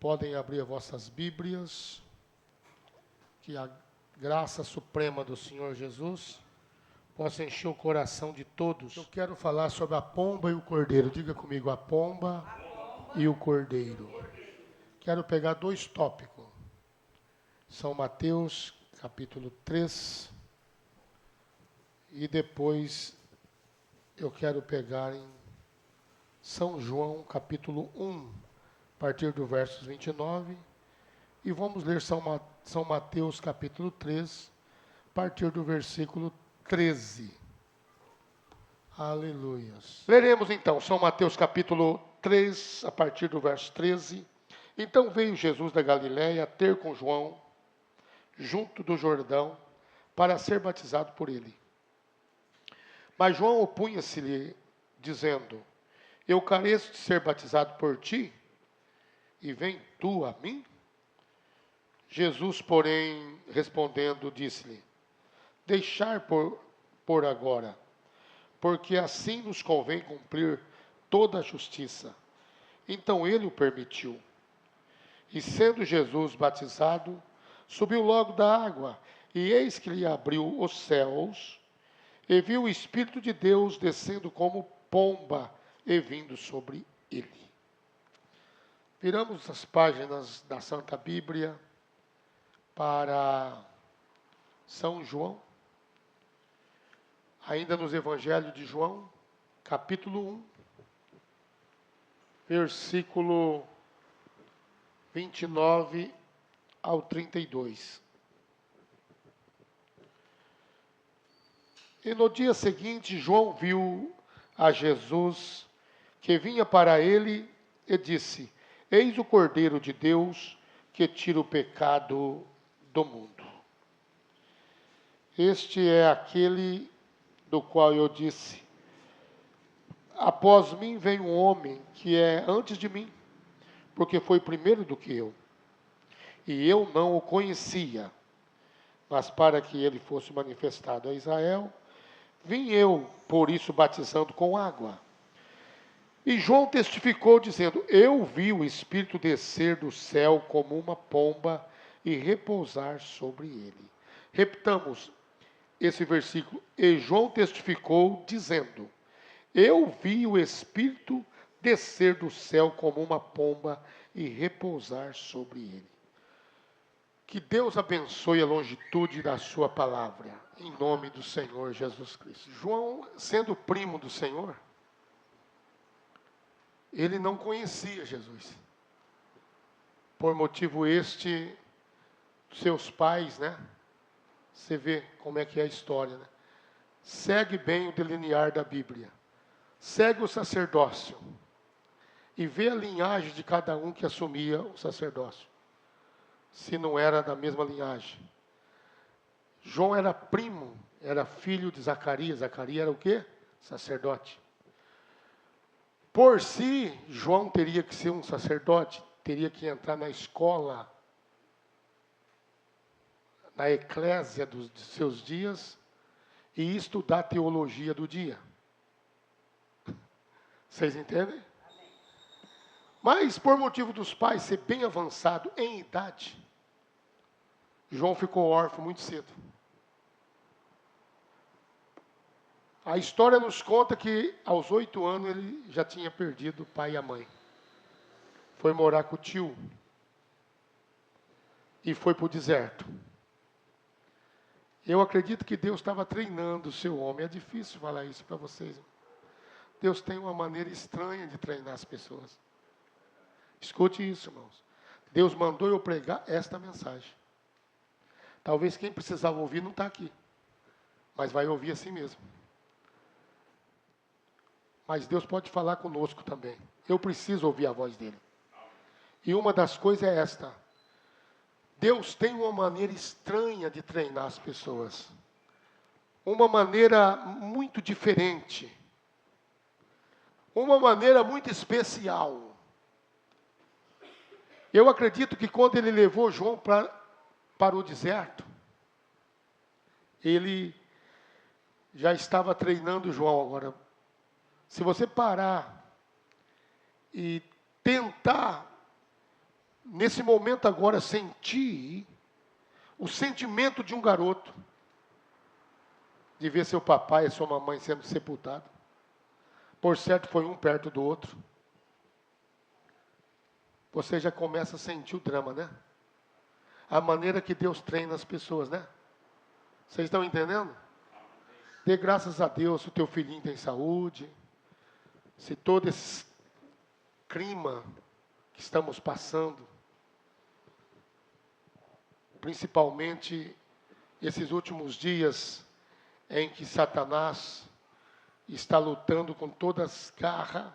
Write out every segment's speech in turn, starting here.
Podem abrir vossas Bíblias, que a graça suprema do Senhor Jesus possa encher o coração de todos. Eu quero falar sobre a pomba e o cordeiro. Diga comigo, a pomba e o cordeiro. Quero pegar dois tópicos. São Mateus, capítulo 3, e depois eu quero pegar em São João, capítulo 1, a partir do verso 29, e vamos ler São Mateus, capítulo 3, a partir do versículo 13. Aleluias. Leremos então São Mateus, capítulo 3, a partir do verso 13. Então veio Jesus da Galiléia ter com João, junto do Jordão, para ser batizado por ele. Mas João opunha-se-lhe, dizendo: Eu careço de ser batizado por ti, e vem tu a mim? Jesus, porém, respondendo, disse-lhe: Deixar por agora, porque assim nos convém cumprir toda a justiça. Então ele o permitiu. E sendo Jesus batizado, subiu logo da água, e eis que lhe abriu os céus, e viu o Espírito de Deus descendo como pomba e vindo sobre ele. Viramos as páginas da Santa Bíblia para São João, ainda nos Evangelhos de João, capítulo 1, versículo 29 ao 32. E no dia seguinte, João viu a Jesus, que vinha para ele, e disse: Eis o Cordeiro de Deus, que tira o pecado do mundo. Este é aquele do qual eu disse: Após mim vem um homem que é antes de mim, porque foi primeiro do que eu. E eu não o conhecia, mas para que ele fosse manifestado a Israel, vim eu, por isso, batizando com água. E João testificou, dizendo: Eu vi o Espírito descer do céu como uma pomba e repousar sobre ele. Repitamos esse versículo. E João testificou, dizendo: Eu vi o Espírito descer do céu como uma pomba e repousar sobre ele. Que Deus abençoe a longitude da sua palavra, em nome do Senhor Jesus Cristo. João, sendo primo do Senhor, ele não conhecia Jesus. Por motivo este, seus pais, né? Você vê como é que é a história, né? Segue bem o delinear da Bíblia. Segue o sacerdócio. E vê a linhagem de cada um que assumia o sacerdócio. Se não era da mesma linhagem. João era primo, era filho de Zacarias. Zacarias era o quê? Sacerdote. Por si, João teria que ser um sacerdote, teria que entrar na escola, na eclésia dos seus dias, e estudar a teologia do dia. Vocês entendem? Mas, por motivo dos pais ser bem avançado em idade, João ficou órfão muito cedo. A história nos conta que, aos 8 anos, ele já tinha perdido o pai e a mãe. Foi morar com o tio. E foi para o deserto. Eu acredito que Deus estava treinando o seu homem. É difícil falar isso para vocês. Deus tem uma maneira estranha de treinar as pessoas. Escute isso, irmãos. Deus mandou eu pregar esta mensagem. Talvez quem precisava ouvir não está aqui. Mas vai ouvir assim mesmo. Mas Deus pode falar conosco também. Eu preciso ouvir a voz dele. E uma das coisas é esta. Deus tem uma maneira estranha de treinar as pessoas. Uma maneira muito diferente. Uma maneira muito especial. Eu acredito que quando ele levou João para o deserto, ele já estava treinando João agora. Se você parar e tentar nesse momento agora, senti o sentimento de um garoto de ver seu papai e sua mamãe sendo sepultados. Por certo, foi um perto do outro. Você já começa a sentir o drama, né? A maneira que Deus treina as pessoas, né? Vocês estão entendendo? Dê graças a Deus se o teu filhinho tem saúde, se todo esse clima que estamos passando, principalmente esses últimos dias em que Satanás está lutando com todas as garras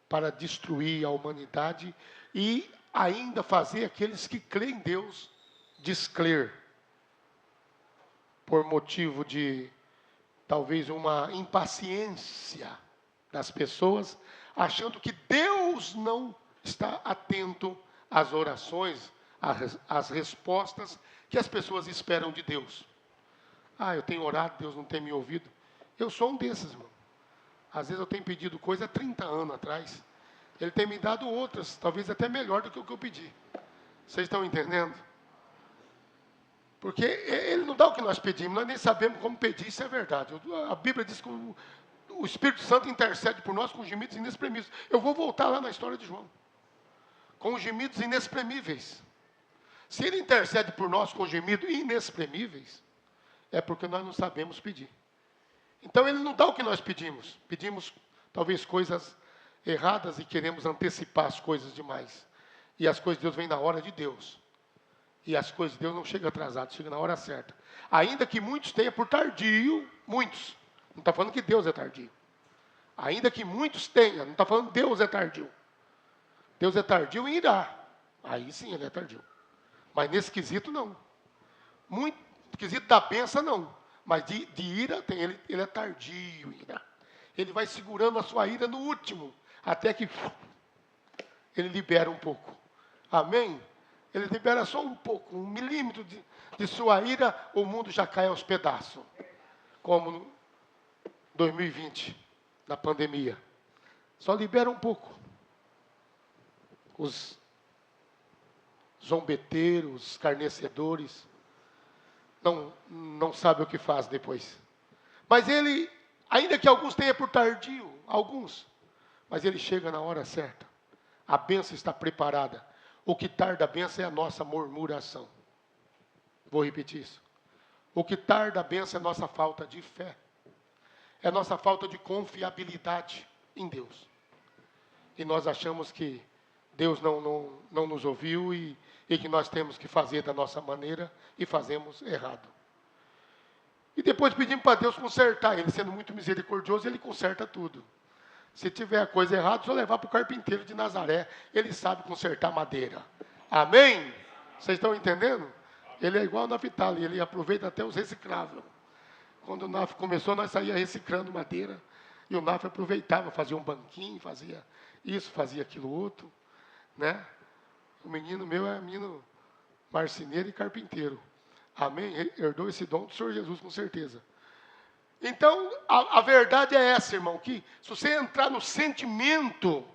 para destruir a humanidade e ainda fazer aqueles que creem em Deus descrer, por motivo de talvez uma impaciência das pessoas, achando que Deus não está atento às orações, às respostas que as pessoas esperam de Deus. Ah, eu tenho orado, Deus não tem me ouvido. Eu sou um desses, irmão. Às vezes eu tenho pedido coisa há 30 anos atrás. Ele tem me dado outras, talvez até melhor do que o que eu pedi. Vocês estão entendendo? Porque Ele não dá o que nós pedimos, nós nem sabemos como pedir, isso é verdade. A Bíblia diz que o Espírito Santo intercede por nós com gemidos inexprimíveis. Eu vou voltar lá na história de João. Com gemidos inexprimíveis. Se Ele intercede por nós com gemidos inexprimíveis, é porque nós não sabemos pedir. Então Ele não dá o que nós pedimos. Pedimos talvez coisas erradas e queremos antecipar as coisas demais. E as coisas de Deus vêm na hora de Deus. E as coisas de Deus não chegam atrasadas, chegam na hora certa. Ainda que muitos tenham por tardio, muitos. Não está falando que Deus é tardio. Ainda que muitos tenham, não está falando que Deus é tardio. Deus é tardio em irá. Aí sim Ele é tardio. Mas nesse quesito não. Muito quesito da bênção não. Mas de ira tem ele é tardio em irá. Ele vai segurando a sua ira no último, até que Ele libera um pouco. Amém? Ele libera só um pouco, 1 milímetro de sua ira, o mundo já cai aos pedaços. Como no 2020, na pandemia. Só libera um pouco. Os zombeteiros, os escarnecedores, não sabem o que faz depois. Mas Ele, ainda que alguns tenham por tardio, mas Ele chega na hora certa. A bênção está preparada. O que tarda a bênção é a nossa murmuração. Vou repetir isso. O que tarda a bênção é a nossa falta de fé. É a nossa falta de confiabilidade em Deus. E nós achamos que Deus não nos ouviu e que nós temos que fazer da nossa maneira e fazemos errado. E depois pedimos para Deus consertar. Ele, sendo muito misericordioso, Ele conserta tudo. Se tiver a coisa errada, só levar para o carpinteiro de Nazaré. Ele sabe consertar madeira. Amém? Vocês estão entendendo? Ele é igual ao Naftali, ele aproveita até os recicláveis. Quando o NAF começou, nós saíamos reciclando madeira. E o NAF aproveitava, fazia um banquinho, fazia isso, fazia aquilo outro. Né? O menino meu é menino marceneiro e carpinteiro. Amém? Ele herdou esse dom do Senhor Jesus, com certeza. Então, a verdade é essa, irmão, que se você entrar no sentimento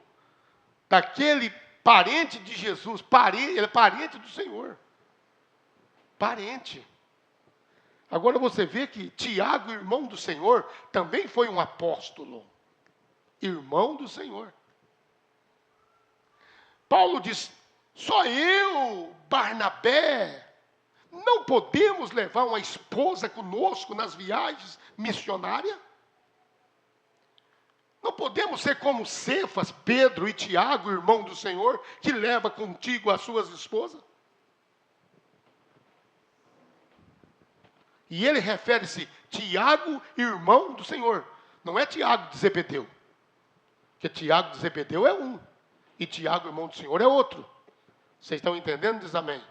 daquele parente de Jesus, ele é parente do Senhor. Parente. Agora você vê que Tiago, irmão do Senhor, também foi um apóstolo. Irmão do Senhor. Paulo diz, só eu, Barnabé, não podemos levar uma esposa conosco nas viagens missionárias? Não podemos ser como Cefas, Pedro e Tiago, irmão do Senhor, que leva contigo as suas esposas? E ele refere-se Tiago, irmão do Senhor. Não é Tiago de Zebedeu. Porque Tiago de Zebedeu é um. E Tiago, irmão do Senhor, é outro. Vocês estão entendendo? Diz amém.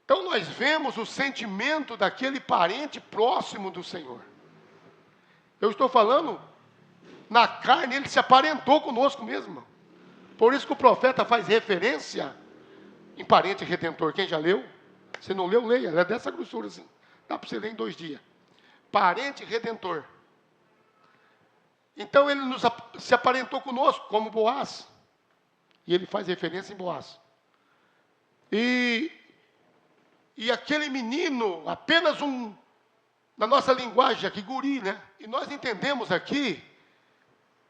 Então nós vemos o sentimento daquele parente próximo do Senhor. Eu estou falando, na carne ele se aparentou conosco mesmo. Por isso que o profeta faz referência em parente redentor. Quem já leu? Se não leu, leia. Ela é dessa grossura assim. Dá para você ler em 2 dias. Parente redentor. Então ele se aparentou conosco como Boaz. E ele faz referência em Boaz. E aquele menino, apenas na nossa linguagem aqui, guri, né? E nós entendemos aqui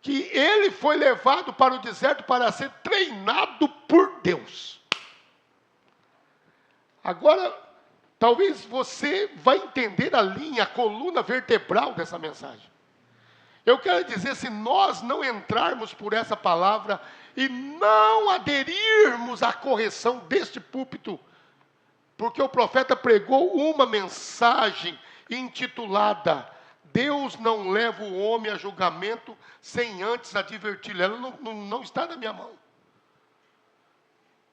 que ele foi levado para o deserto para ser treinado por Deus. Agora, talvez você vai entender a coluna vertebral dessa mensagem. Eu quero dizer, se nós não entrarmos por essa palavra e não aderirmos à correção deste púlpito, porque o profeta pregou uma mensagem intitulada: Deus não leva o homem a julgamento sem antes adverti-lo. Ela não está na minha mão.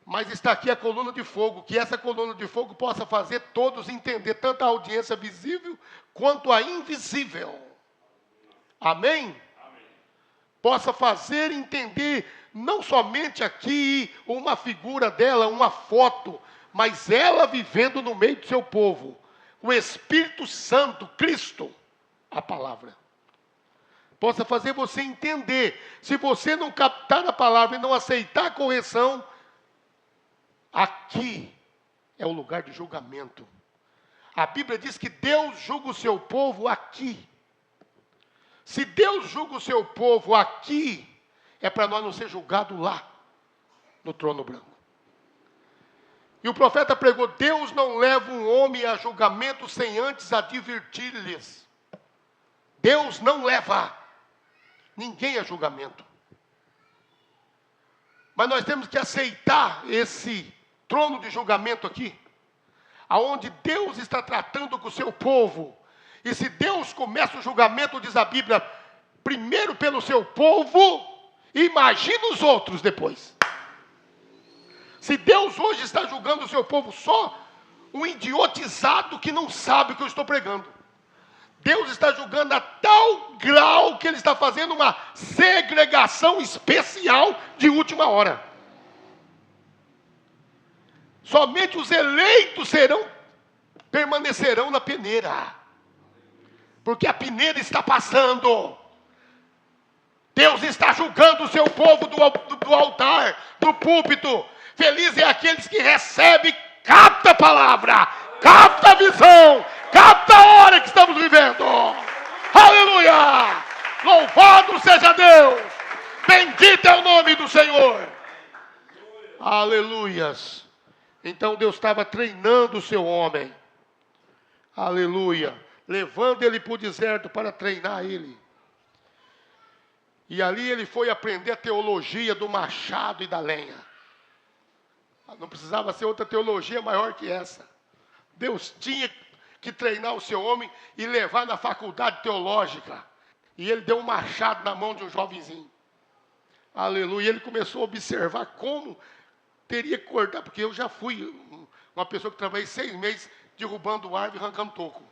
Mas está aqui a coluna de fogo, que essa coluna de fogo possa fazer todos entender, tanto a audiência visível quanto a invisível. Amém? Amém. Possa fazer entender, não somente aqui uma figura dela, uma foto, mas ela vivendo no meio do seu povo. O Espírito Santo, Cristo, a palavra. Possa fazer você entender. Se você não captar a palavra e não aceitar a correção, aqui é o lugar de julgamento. A Bíblia diz que Deus julga o seu povo aqui. Se Deus julga o seu povo aqui, é para nós não ser julgados lá, no trono branco. E o profeta pregou: Deus não leva um homem a julgamento sem antes advertir-lhes. Deus não leva ninguém a julgamento. Mas nós temos que aceitar esse trono de julgamento aqui, aonde Deus está tratando com o seu povo. E se Deus começa o julgamento, diz a Bíblia, primeiro pelo seu povo, imagina os outros depois. Se Deus hoje está julgando o seu povo, só um idiotizado que não sabe o que eu estou pregando. Deus está julgando a tal grau que Ele está fazendo uma segregação especial de última hora. Somente os eleitos permanecerão na peneira. Porque a peneira está passando. Deus está julgando o seu povo do altar, do púlpito. Feliz é aqueles que recebem, capta a palavra, capta a visão, capta a hora que estamos vivendo. Aleluia! Louvado seja Deus! Bendito é o nome do Senhor! Aleluias! Então Deus estava treinando o seu homem. Aleluia! Levando ele para o deserto para treinar ele. E ali ele foi aprender a teologia do machado e da lenha. Não precisava ser outra teologia maior que essa. Deus tinha que treinar o seu homem e levar na faculdade teológica. E ele deu um machado na mão de um jovenzinho. Aleluia. E ele começou a observar como teria que cortar. Porque eu já fui uma pessoa que trabalhei 6 meses derrubando árvore e arrancando toco.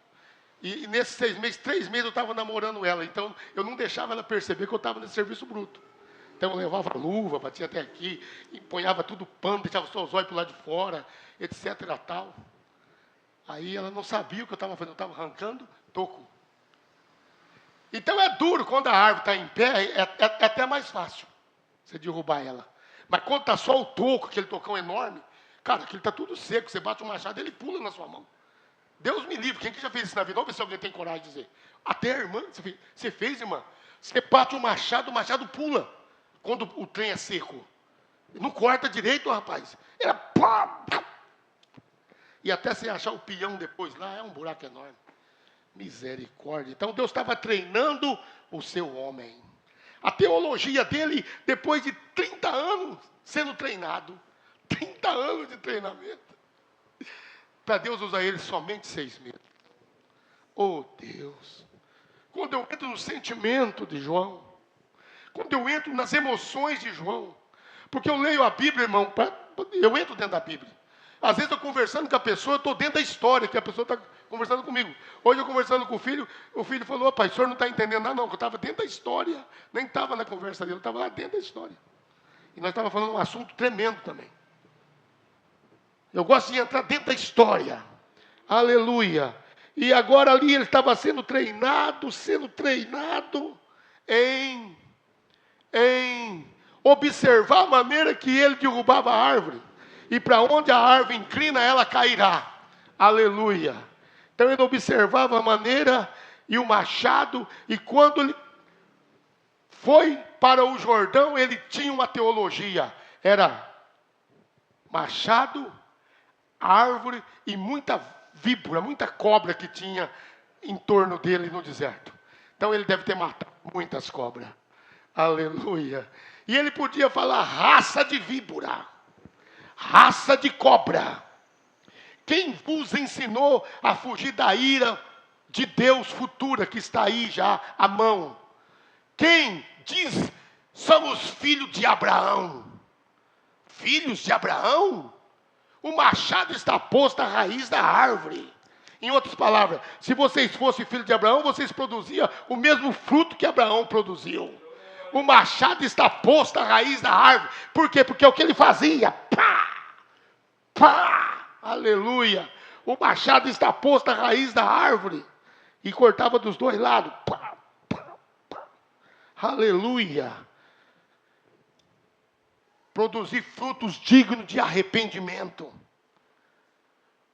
E nesses 6 meses, 3 meses eu estava namorando ela. Então eu não deixava ela perceber que eu estava nesse serviço bruto. Então eu levava luva, batia até aqui, empunhava tudo pano, deixava só os olhos para o lado de fora, etc. e tal. Aí ela não sabia o que eu estava fazendo, eu estava arrancando toco. Então é duro, quando a árvore está em pé, é até mais fácil você derrubar ela. Mas quando está só o toco, aquele tocão enorme, cara, aquele está tudo seco, você bate o machado, ele pula na sua mão. Deus me livre, quem que já fez isso na vida? Vamos ver se alguém tem coragem de dizer. Até a irmã, você fez, irmã? Você bate o machado pula. Quando o trem é seco. Não corta direito, rapaz. Era pá. E até você achar o peão depois lá, é um buraco enorme. Misericórdia. Então Deus estava treinando o seu homem. A teologia dele, depois de 30 anos sendo treinado. 30 anos de treinamento. Para Deus usar ele somente 6 meses. Oh Deus. Quando eu entro no sentimento de João. Quando eu entro nas emoções de João. Porque eu leio a Bíblia, irmão. Eu entro dentro da Bíblia. Às vezes eu estou conversando com a pessoa, eu estou dentro da história que a pessoa está conversando comigo. Hoje eu conversando com o filho falou: pai, o senhor não está entendendo nada, não, que eu estava dentro da história. Nem estava na conversa dele, eu estava lá dentro da história. E nós estávamos falando um assunto tremendo também. Eu gosto de entrar dentro da história. Aleluia. E agora ali ele estava sendo treinado em observar a maneira que ele derrubava a árvore. E para onde a árvore inclina, ela cairá. Aleluia. Então ele observava a maneira e o machado, e quando ele foi para o Jordão, ele tinha uma teologia. Era machado, árvore e muita víbora, muita cobra que tinha em torno dele no deserto. Então ele deve ter matado muitas cobras. Aleluia. E ele podia falar raça de víbora, raça de cobra. Quem vos ensinou a fugir da ira de Deus futura que está aí já à mão? Quem diz somos filhos de Abraão? Filhos de Abraão? O machado está posto à raiz da árvore. Em outras palavras, se vocês fossem filhos de Abraão, vocês produziam o mesmo fruto que Abraão produziu. O machado está posto à raiz da árvore. Por quê? Porque é o que ele fazia. Pá! Pá! Aleluia! O machado está posto à raiz da árvore. E cortava dos dois lados. Pá! Pá! Pá! Aleluia! Produzir frutos dignos de arrependimento.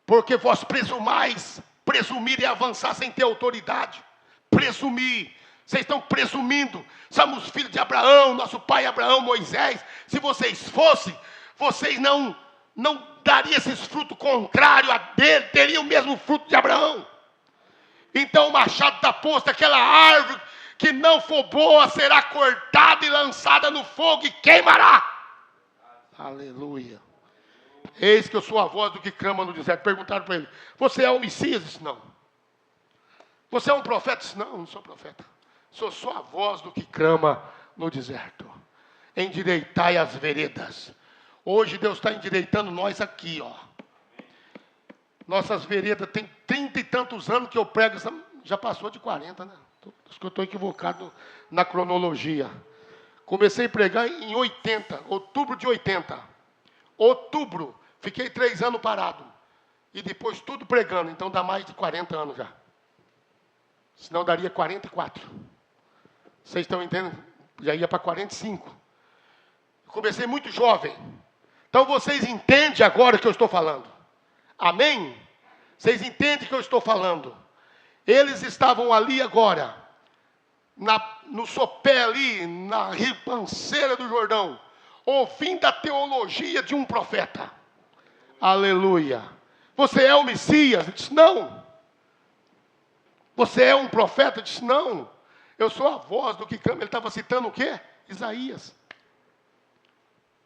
Porque vós presumir e avançar sem ter autoridade. Presumir. Vocês estão presumindo. Somos filhos de Abraão, nosso pai Abraão, Moisés. Se vocês fossem, vocês não dariam esses frutos contrários a dele, teriam o mesmo fruto de Abraão. Então o machado está posto, aquela árvore que não for boa será cortada e lançada no fogo e queimará. Aleluia. Eis que eu sou a voz do que clama no deserto. Perguntaram para ele, você é o Messias? Ele disse, não. Você é um profeta? Ele disse, não sou profeta. Sou só a voz do que clama no deserto. Endireitai as veredas. Hoje Deus está endireitando nós aqui, ó. Nossas veredas, tem 30 e tantos anos que eu prego, já passou de 40, né? Acho que eu estou equivocado na cronologia. Comecei a pregar em 80, outubro de 80. Outubro, fiquei 3 anos parado. E depois tudo pregando, então dá mais de 40 anos já. Senão daria 44. Vocês estão entendendo? Já ia para 45. Comecei muito jovem. Então vocês entendem agora o que eu estou falando. Amém? Vocês entendem o que eu estou falando. Eles estavam ali agora, no sopé ali, na ribanceira do Jordão, ouvindo a teologia de um profeta. Aleluia. Você é o Messias? Ele disse, não. Você é um profeta? Ele disse, não. Eu sou a voz do que clama. Ele estava citando o quê? Isaías.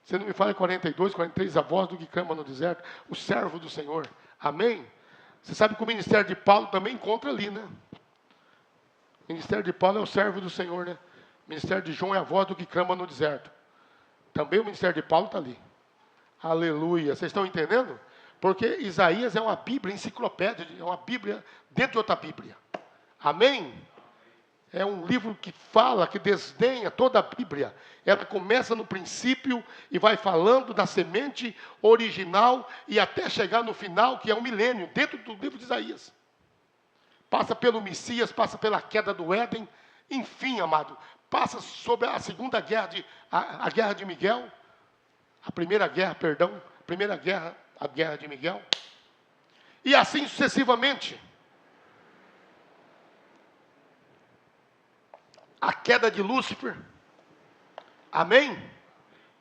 Você não me fala em 42, 43, a voz do que clama no deserto, o servo do Senhor. Amém? Você sabe que o ministério de Paulo também encontra ali, né? O ministério de Paulo é o servo do Senhor, né? O ministério de João é a voz do que clama no deserto. Também o ministério de Paulo está ali. Aleluia. Vocês estão entendendo? Porque Isaías é uma Bíblia enciclopédia, é uma Bíblia dentro de outra Bíblia. Amém? É um livro que fala, que desdenha toda a Bíblia. Ela começa no princípio e vai falando da semente original e até chegar no final, que é um milênio, dentro do livro de Isaías. Passa pelo Messias, passa pela queda do Éden, enfim, amado, passa sobre a segunda guerra, a guerra de Miguel, a primeira guerra de Miguel, e assim sucessivamente. A queda de Lúcifer. Amém?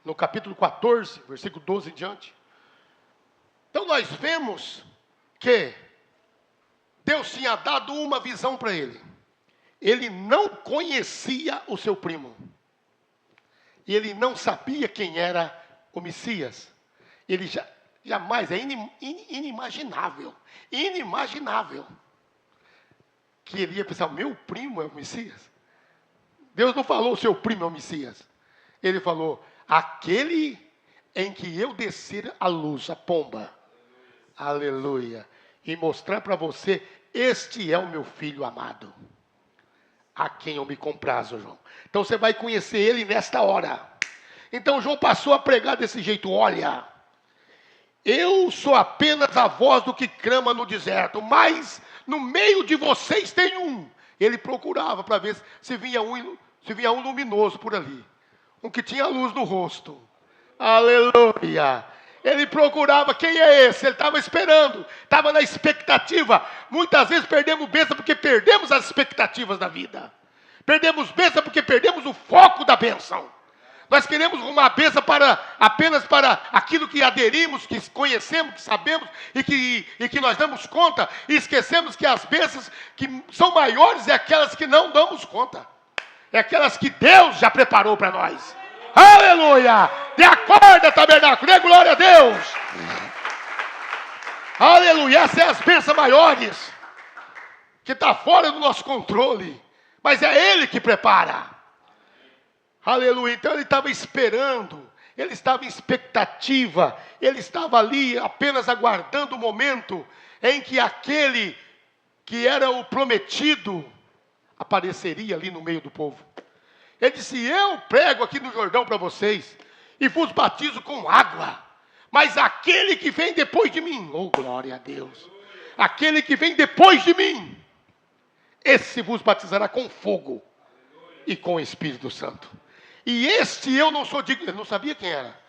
No capítulo 14, versículo 12 em diante. Então nós vemos que Deus tinha dado uma visão para ele. Ele não conhecia o seu primo. E ele não sabia quem era o Messias. Ele jamais, é inimaginável. Inimaginável. Que ele ia pensar, meu primo é o Messias. Deus não falou o seu primo é o Messias. Ele falou, aquele em que eu descer a luz, a pomba. Aleluia. E mostrar para você, este é o meu filho amado. A quem eu me comprazo, João. Então você vai conhecer ele nesta hora. Então João passou a pregar desse jeito, olha. Eu sou apenas a voz do que clama no deserto, mas no meio de vocês tem um. Ele procurava para ver se vinha um luminoso por ali. Um que tinha luz no rosto. Aleluia. Ele procurava, quem é esse? Ele estava esperando, estava na expectativa. Muitas vezes perdemos bênção porque perdemos as expectativas da vida. Perdemos bênção porque perdemos o foco da bênção. Nós queremos uma bênção apenas para aquilo que aderimos, que conhecemos, que sabemos e que nós damos conta. E esquecemos que as bênçãos que são maiores é aquelas que não damos conta. É aquelas que Deus já preparou para nós. Aleluia! Dê a corda, tabernáculo, dê glória a Deus! Aleluia! Essas são as bênçãos maiores, que está fora do nosso controle, mas é Ele que prepara. Aleluia! Então ele estava esperando, ele estava em expectativa, ele estava ali apenas aguardando o momento em que aquele que era o prometido apareceria ali no meio do povo. Ele disse, eu prego aqui no Jordão para vocês, e vos batizo com água, mas aquele que vem depois de mim, oh glória a Deus, aquele que vem depois de mim, esse vos batizará com fogo e com o Espírito Santo. E este eu não sou digno, ele não sabia quem era.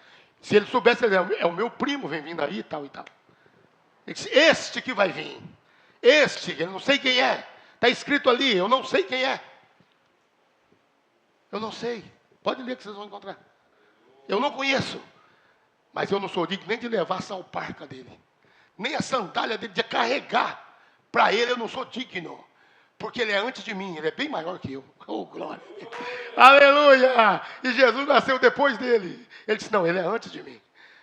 Se ele soubesse, ele é o meu primo, vem vindo aí e tal e tal. Ele disse, este que vai vir, eu não sei quem é, está escrito ali, eu não sei quem é. Eu não sei. Pode ler que vocês vão encontrar. Eu não conheço. Mas eu não sou digno nem de levar a salparca dele. Nem a sandália dele, de carregar. Para ele eu não sou digno. Porque ele é antes de mim. Ele é bem maior que eu. Oh, glória. Aleluia. E Jesus nasceu depois dele. Ele disse, não, ele é antes de mim.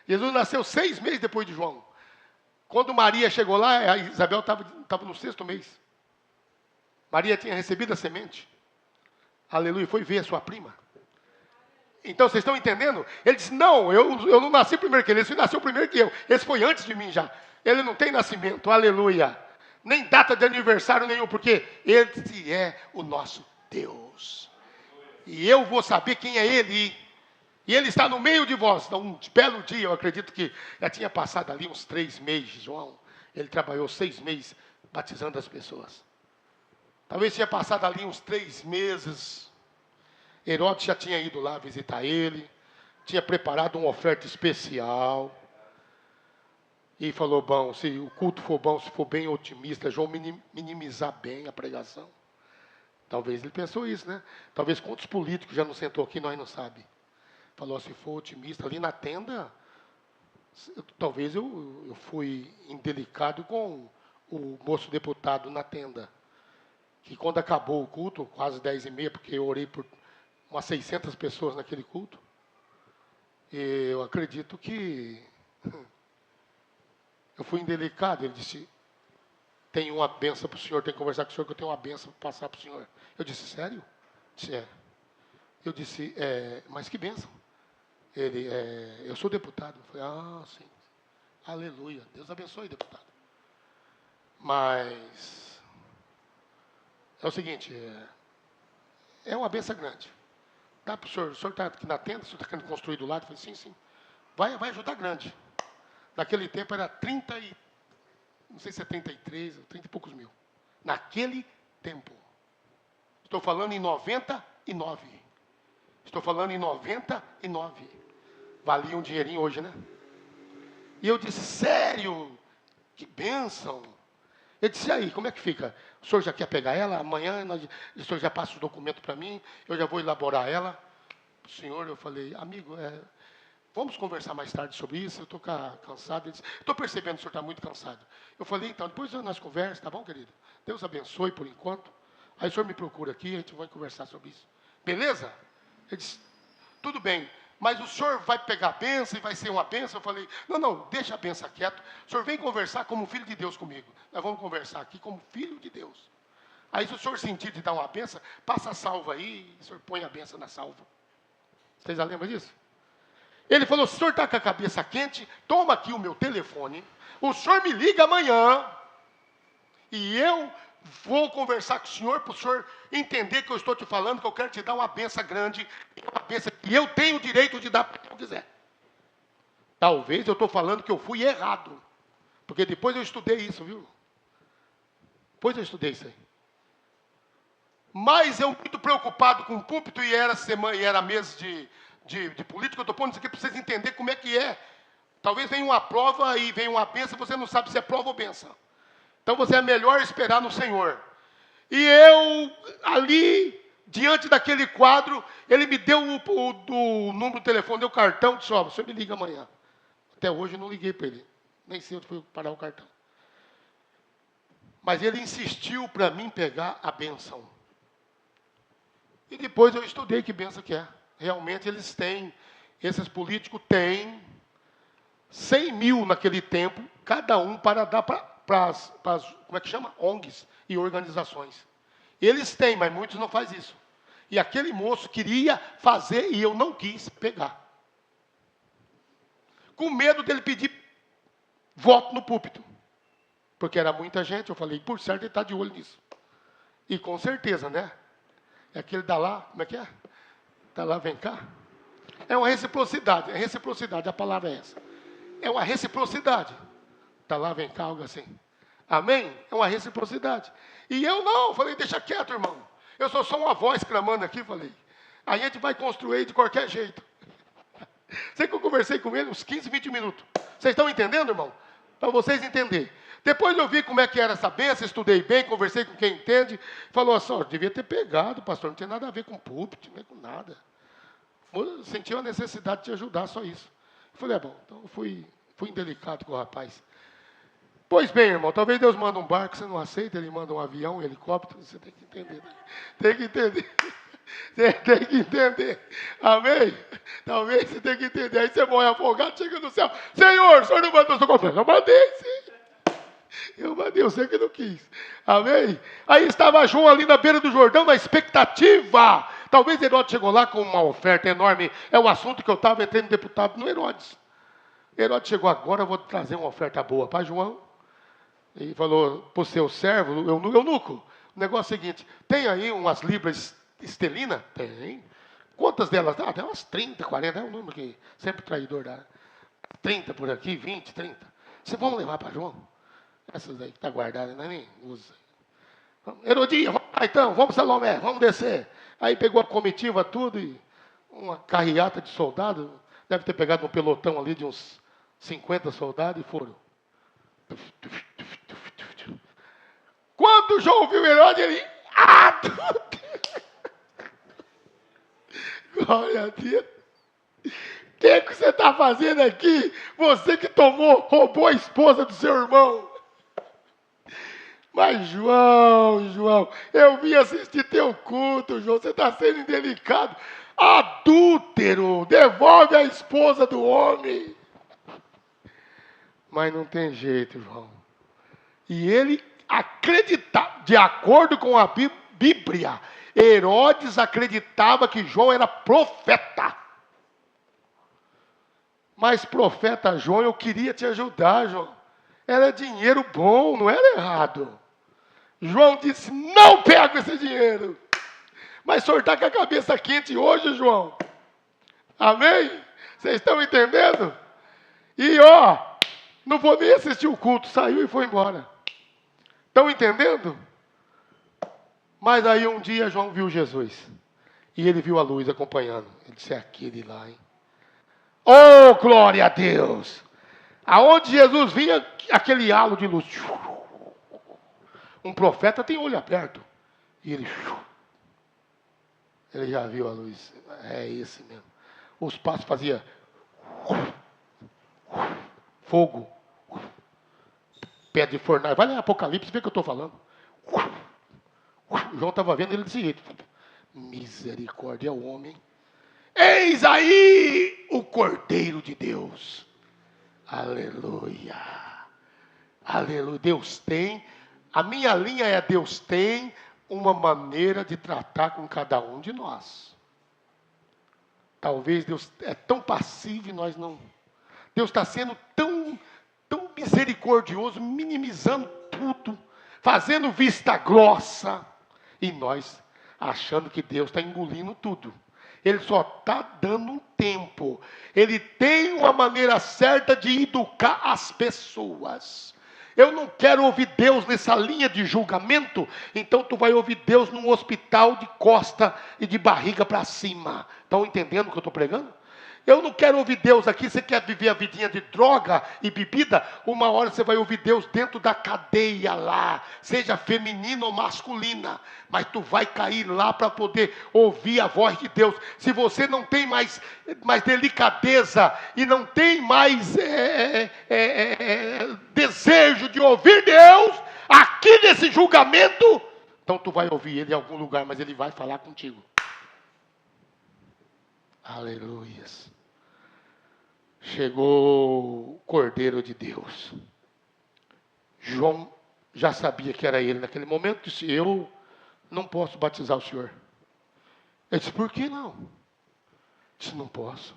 Jesus nasceu 6 meses depois de João. Quando Maria chegou lá, a Isabel estava no 6º mês. Maria tinha recebido a semente. Aleluia, foi ver a sua prima. Então, vocês estão entendendo? Ele disse, não, eu não nasci primeiro que ele, ele nasceu primeiro que eu. Esse foi antes de mim já. Ele não tem nascimento, aleluia. Nem data de aniversário nenhum, porque esse é o nosso Deus. E eu vou saber quem é ele. E ele está no meio de vós. Então, um belo dia, eu acredito que já tinha passado ali uns 3 meses, João. Ele trabalhou 6 meses batizando as pessoas. Talvez tinha passado ali uns 3 meses. Herodes já tinha ido lá visitar ele. Tinha preparado uma oferta especial. E falou, bom, se o culto for bom, se for bem otimista, João minimizar bem a pregação. Talvez ele pensou isso, né? Talvez quantos políticos já não sentou aqui, nós não sabemos. Falou, se for otimista, ali na tenda, talvez eu fui indelicado com o moço deputado na tenda. Que quando acabou o culto, quase 10h30, porque eu orei por umas 600 pessoas naquele culto, eu acredito que eu fui indelicado. Ele disse, tem uma benção para o senhor, tem que conversar com o senhor, que eu tenho uma benção para passar para o senhor. Eu disse, sério? Disse, é. Eu disse, mas que benção? Ele, eu sou deputado. Eu falei, sim. Aleluia, Deus abençoe, deputado. Mas é o seguinte, é uma benção grande. Dá para o senhor está aqui na tenda, o senhor está querendo construir do lado? Eu falei, sim. Vai ajudar grande. Naquele tempo era 30 e, não sei se é 33, 30 e poucos mil. Naquele tempo. Estou falando em 99. Estou falando em 99. Valia um dinheirinho hoje, né? E eu disse, sério? Que bênção. Ele disse, e aí, como é que fica? O senhor já quer pegar ela? Amanhã o senhor já passa os documentos para mim, eu já vou elaborar ela. O senhor, eu falei, amigo, vamos conversar mais tarde sobre isso, eu estou cansado. Ele disse, estou percebendo que o senhor está muito cansado. Eu falei, então, depois nós conversamos, tá bom, querido? Deus abençoe por enquanto. Aí o senhor me procura aqui, a gente vai conversar sobre isso. Beleza? Ele disse, tudo bem, mas o senhor vai pegar a benção e vai ser uma benção? Eu falei, não, deixa a benção quieto. O senhor vem conversar como filho de Deus comigo. Nós vamos conversar aqui como filho de Deus. Aí se o senhor sentir de dar uma benção, passa a salva aí, e o senhor põe a benção na salva. Vocês já lembram disso? Ele falou, se o senhor está com a cabeça quente, toma aqui o meu telefone, o senhor me liga amanhã, e eu vou conversar com o senhor, para o senhor entender que eu estou te falando, que eu quero te dar uma benção grande, uma benção que eu tenho o direito de dar para quem eu quiser. Talvez eu estou falando que eu fui errado, porque depois eu estudei isso, viu? Depois eu estudei isso aí. Mas eu muito preocupado com o púlpito, e era mês de política, eu estou pondo isso aqui para vocês entenderem como é que é. Talvez venha uma prova e venha uma bênção, você não sabe se é prova ou bênção. Então você é melhor esperar no Senhor. E eu, ali, diante daquele quadro, ele me deu o número do telefone, deu o cartão, disse, ó, você me liga amanhã. Até hoje eu não liguei para ele, nem sei onde foi parar o cartão. Mas ele insistiu para mim pegar a bênção. E depois eu estudei que bênção que é. Realmente eles têm, esses políticos têm 100 mil naquele tempo, cada um para dar para as, como é que chama? ONGs e organizações. Eles têm, mas muitos não fazem isso. E aquele moço queria fazer e eu não quis pegar. Com medo dele pedir voto no púlpito. Porque era muita gente, eu falei, por certo ele está de olho nisso. E com certeza, né? É aquele da lá, como é que é? Tá lá, vem cá. É uma reciprocidade, a palavra é essa. É uma reciprocidade. Tá lá, vem cá, algo assim. Amém? É uma reciprocidade. E eu não, falei, deixa quieto, irmão. Eu sou só uma voz clamando aqui, falei. A gente vai construir de qualquer jeito. Sei que eu conversei com ele uns 15, 20 minutos. Vocês estão entendendo, irmão? Para vocês entenderem. Depois eu vi como é que era essa bênção, estudei bem, conversei com quem entende. Falou assim, devia ter pegado, pastor, não tem nada a ver com púlpito, nem com nada. Eu senti a necessidade de te ajudar, só isso. Eu falei, bom, então eu fui indelicado com o rapaz. Pois bem, irmão, talvez Deus manda um barco, você não aceita, ele manda um avião, um helicóptero, você tem que entender. Tem que entender. Você tem que entender. Amém? Talvez você tenha que entender. Aí você morre afogado, chega no céu. Senhor, o senhor não mandou seu conselho. Eu mandei, sim. Eu mandei, eu sei que não quis. Amém? Aí estava João ali na beira do Jordão, na expectativa. Talvez Herodes chegou lá com uma oferta enorme. É o assunto que eu estava, entrei no deputado no Herodes. Herodes chegou agora, eu vou trazer uma oferta boa para João. E falou para o seu servo, eunuco, o negócio é o seguinte, tem aí umas libras estelina? Tem. Quantas delas? Tem umas 30, 40, é um número que sempre traidor dá. 30 por aqui, 20, 30. Vocês vão levar para João? Essas aí que está guardada, não é nem usa. Herodinha, então, vamos Salomé, vamos descer. Aí pegou a comitiva, tudo, e uma carreata de soldados, deve ter pegado um pelotão ali de uns 50 soldados e foram. Quando João viu Herodes, ele... Glória a Deus. O que você está fazendo aqui? Você que roubou a esposa do seu irmão. Mas João, eu vim assistir teu culto, João. Você está sendo indelicado. Adúltero, devolve a esposa do homem. Mas não tem jeito, João. E ele acreditava, de acordo com a Bíblia, Herodes acreditava que João era profeta. Mas profeta João, eu queria te ajudar, João. Era dinheiro bom, não era errado. João disse, não pego esse dinheiro. Mas o senhor está com a cabeça quente hoje, João. Amém? Vocês estão entendendo? E não vou nem assistir o culto, saiu e foi embora. Estão entendendo? Mas aí um dia João viu Jesus. E ele viu a luz acompanhando. Ele disse, é aquele lá, hein? Oh, glória a Deus! Aonde Jesus vinha, aquele halo de luz. Um profeta tem olho aberto. E ele já viu a luz. É esse mesmo. Os passos faziam fogo. Pé de fornalha. Vai lá em Apocalipse, vê o que eu estou falando. João estava vendo ele desse jeito. Misericórdia ao homem. Eis aí o Cordeiro de Deus. Aleluia. Aleluia. Deus tem. A minha linha é Deus tem uma maneira de tratar com cada um de nós. Talvez Deus é tão passivo e nós não. Deus está sendo tão misericordioso, minimizando tudo, fazendo vista grossa. E nós achando que Deus está engolindo tudo. Ele só está dando um tempo. Ele tem uma maneira certa de educar as pessoas. Eu não quero ouvir Deus nessa linha de julgamento, então tu vai ouvir Deus num hospital de costa e de barriga para cima. Estão entendendo o que eu estou pregando? Eu não quero ouvir Deus aqui. Você quer viver a vidinha de droga e bebida? Uma hora você vai ouvir Deus dentro da cadeia lá, seja feminina ou masculina, mas tu vai cair lá para poder ouvir a voz de Deus. Se você não tem mais delicadeza e não tem mais desejo de ouvir Deus aqui nesse julgamento, então tu vai ouvir Ele em algum lugar, mas Ele vai falar contigo. Aleluias. Chegou o Cordeiro de Deus. João já sabia que era ele naquele momento. Disse: eu não posso batizar o senhor. Ele disse: por que não? Disse: não posso.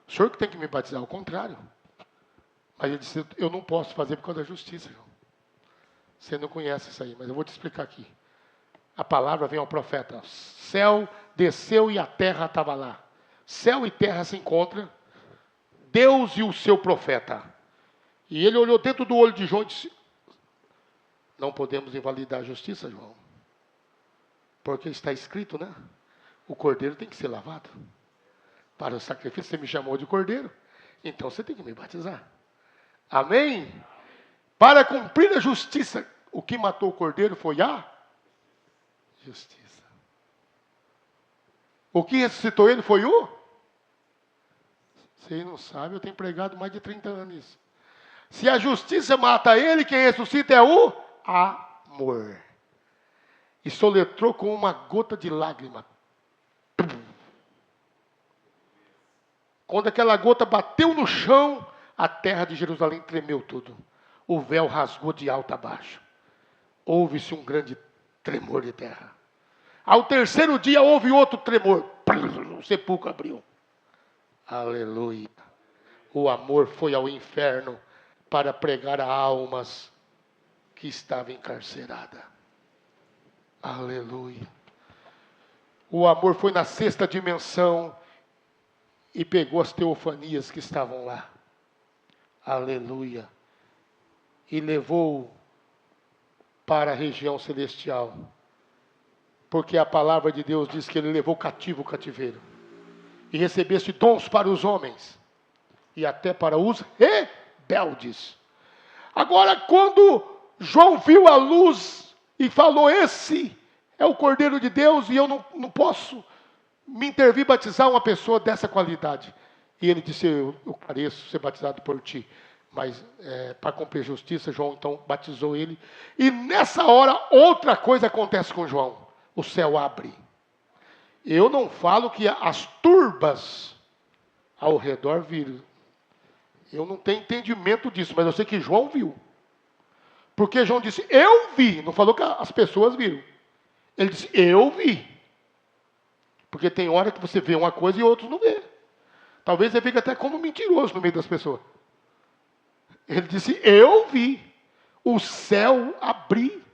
O senhor que tem que me batizar, ao contrário. Mas ele disse: eu não posso fazer por causa da justiça, João. Você não conhece isso aí, mas eu vou te explicar aqui. A palavra vem ao profeta: céu desceu e a terra estava lá. Céu e terra se encontram, Deus e o seu profeta. E ele olhou dentro do olho de João e disse: não podemos invalidar a justiça, João. Porque está escrito, né? O cordeiro tem que ser lavado. Para o sacrifício, você me chamou de cordeiro, então você tem que me batizar. Amém? Para cumprir a justiça, o que matou o cordeiro foi a justiça. O que ressuscitou ele foi o... Você não sabe, eu tenho pregado mais de 30 anos isso. Se a justiça mata ele, quem ressuscita é o amor. E soletrou com uma gota de lágrima. Quando aquela gota bateu no chão, a terra de Jerusalém tremeu tudo. O véu rasgou de alto a baixo. Houve-se um grande tremor de terra. Ao terceiro dia houve outro tremor. O sepulcro abriu. Aleluia. O amor foi ao inferno para pregar a almas que estavam encarceradas. Aleluia. O amor foi na sexta dimensão e pegou as teofanias que estavam lá. Aleluia. E levou para a região celestial. Porque a palavra de Deus diz que ele levou cativo o cativeiro. E recebesse dons para os homens. E até para os rebeldes. Agora, quando João viu a luz e falou: esse é o Cordeiro de Deus, e eu não posso me intervir batizar uma pessoa dessa qualidade. E ele disse: eu pareço ser batizado por ti. Mas para cumprir justiça, João então batizou ele. E nessa hora, outra coisa acontece com João. O céu abre. Eu não falo que as turbas ao redor viram. Eu não tenho entendimento disso, mas eu sei que João viu. Porque João disse: eu vi. Não falou que as pessoas viram. Ele disse: eu vi. Porque tem hora que você vê uma coisa e outros não vê. Talvez você fique até como mentiroso no meio das pessoas. Ele disse: eu vi o céu abrir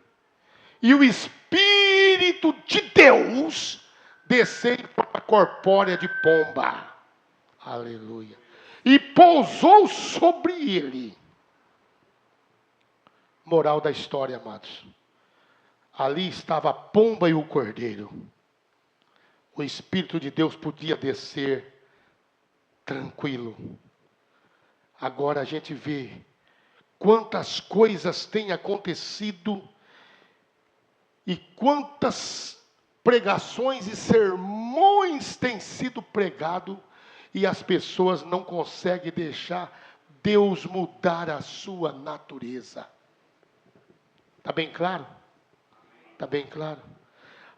e o Espírito de Deus descer em forma corpórea de pomba. Aleluia. E pousou sobre ele. Moral da história, amados. Ali estava a pomba e o cordeiro. O Espírito de Deus podia descer tranquilo. Agora a gente vê quantas coisas têm acontecido e quantas pregações e sermões têm sido pregados e as pessoas não conseguem deixar Deus mudar a sua natureza. Está bem claro? Está bem claro?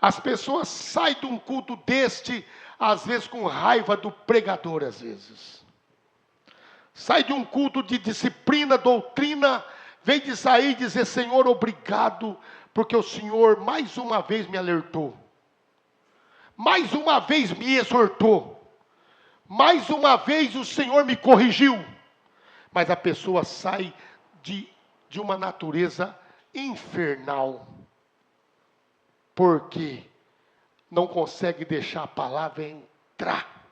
As pessoas saem de um culto deste, às vezes com raiva do pregador, às vezes. Sai de um culto de disciplina, doutrina, vem de sair e dizer: Senhor, obrigado, porque o Senhor mais uma vez me alertou. Mais uma vez me exortou. Mais uma vez o Senhor me corrigiu. Mas a pessoa sai de uma natureza infernal. Porque não consegue deixar a palavra entrar.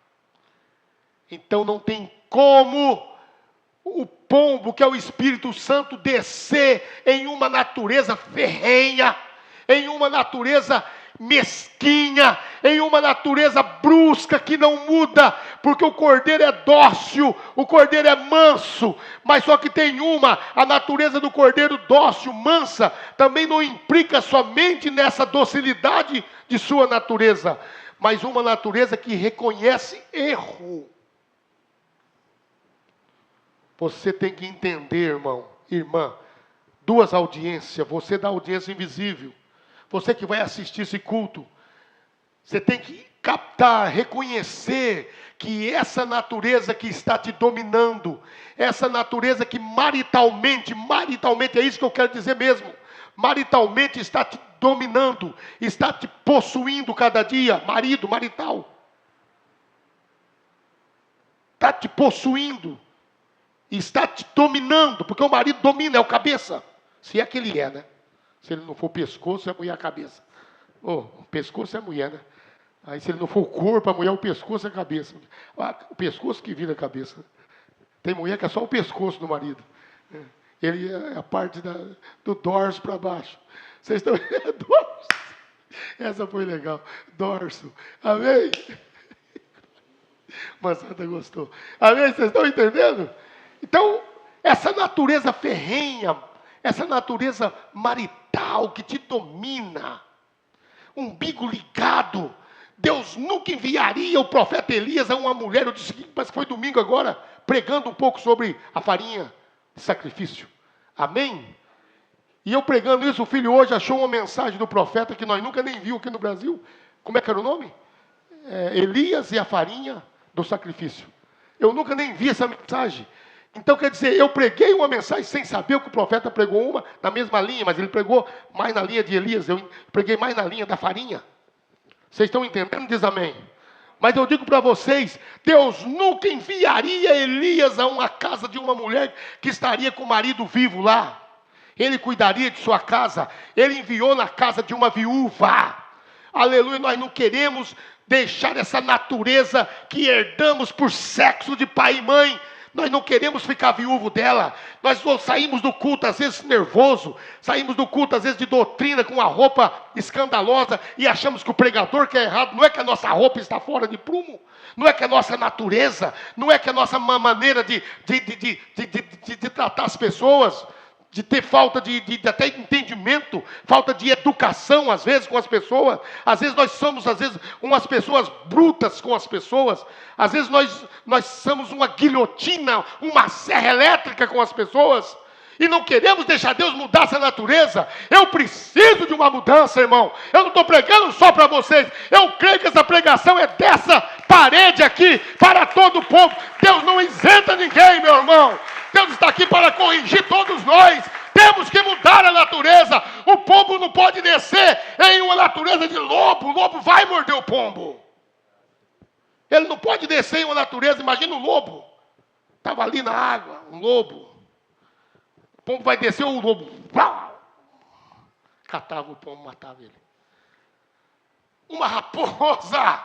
Então não tem como o pombo, que é o Espírito Santo, descer em uma natureza ferrenha, em uma natureza mesquinha, em uma natureza brusca que não muda, porque o cordeiro é dócil, o cordeiro é manso, mas só que tem a natureza do cordeiro dócil, mansa, também não implica somente nessa docilidade de sua natureza, mas uma natureza que reconhece erro. Você tem que entender, irmão, irmã, duas audiências, você da audiência invisível, você que vai assistir esse culto, você tem que captar, reconhecer que essa natureza que está te dominando, essa natureza que maritalmente é isso que eu quero dizer mesmo, maritalmente está te dominando, está te possuindo cada dia, marital, está te possuindo, está te dominando, porque o marido domina, é o cabeça, se é que ele é, né? Se ele não for o pescoço, é a mulher a cabeça. O pescoço é a mulher, né? Aí se ele não for o corpo, a mulher o pescoço é a cabeça. O pescoço que vira a cabeça. Tem mulher que é só o pescoço do marido. Ele é a parte do dorso para baixo. Vocês estão vendo? Dorso. Essa foi legal. Dorso. Amém? Mas Santa gostou. Amém? Vocês estão entendendo? Então, essa natureza ferrenha, essa natureza marital que te domina, umbigo ligado, Deus nunca enviaria o profeta Elias a uma mulher. Eu disse que mas foi domingo agora, pregando um pouco sobre a farinha de sacrifício. Amém? E eu pregando isso, o filho hoje achou uma mensagem do profeta que nós nunca nem viu aqui no Brasil. Como é que era o nome? Elias e a farinha do sacrifício. Eu nunca nem vi essa mensagem. Então, quer dizer, eu preguei uma mensagem sem saber que o profeta pregou uma na mesma linha, mas ele pregou mais na linha de Elias, eu preguei mais na linha da farinha. Vocês estão entendendo? Diz amém. Mas eu digo para vocês, Deus nunca enviaria Elias a uma casa de uma mulher que estaria com o marido vivo lá. Ele cuidaria de sua casa. Ele enviou na casa de uma viúva. Aleluia, nós não queremos deixar essa natureza que herdamos por sexo de pai e mãe. Nós não queremos ficar viúvo dela. Nós saímos do culto às vezes nervoso, saímos do culto às vezes de doutrina com uma roupa escandalosa e achamos que o pregador que é errado. Não é que a nossa roupa está fora de prumo, não é que a nossa natureza, não é que a nossa maneira de tratar as pessoas, de ter falta de até entendimento, falta de educação às vezes com as pessoas. Às vezes nós somos umas pessoas brutas com as pessoas. Às vezes nós somos uma guilhotina, uma serra elétrica com as pessoas. E não queremos deixar Deus mudar essa natureza. Eu preciso de uma mudança, irmão. Eu não estou pregando só para vocês. Eu creio que essa pregação é dessa parede aqui, para todo o povo. Deus não isenta ninguém, meu irmão. Deus está aqui para corrigir todos nós. Temos que mudar a natureza. O pombo não pode descer em uma natureza de lobo. O lobo vai morder o pombo. Ele não pode descer em uma natureza. Imagina o lobo. Estava ali na água, um lobo. O pombo vai descer, o lobo catava o pombo, matava ele. Uma raposa.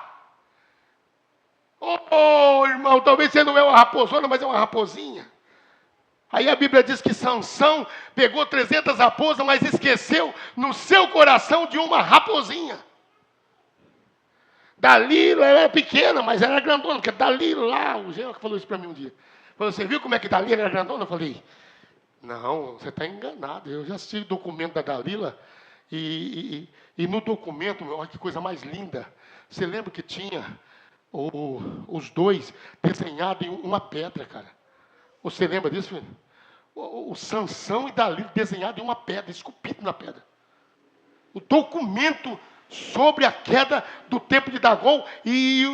Oh, irmão, talvez você não é uma raposona, mas é uma raposinha. Aí a Bíblia diz que Sansão pegou 300 raposas, mas esqueceu no seu coração de uma raposinha. Dalila era pequena, mas era grandona, porque Dalila, o Jean falou isso para mim um dia. Falou, você viu como é que Dalila era grandona? Eu falei, não, você está enganado. Eu já assisti o documento da Dalila e no documento, olha que coisa mais linda. Você lembra que tinha os dois desenhados em uma pedra, cara? Você lembra disso, filho? O Sansão e Dalila desenhado em uma pedra, esculpido na pedra. O documento sobre a queda do templo de Dagon e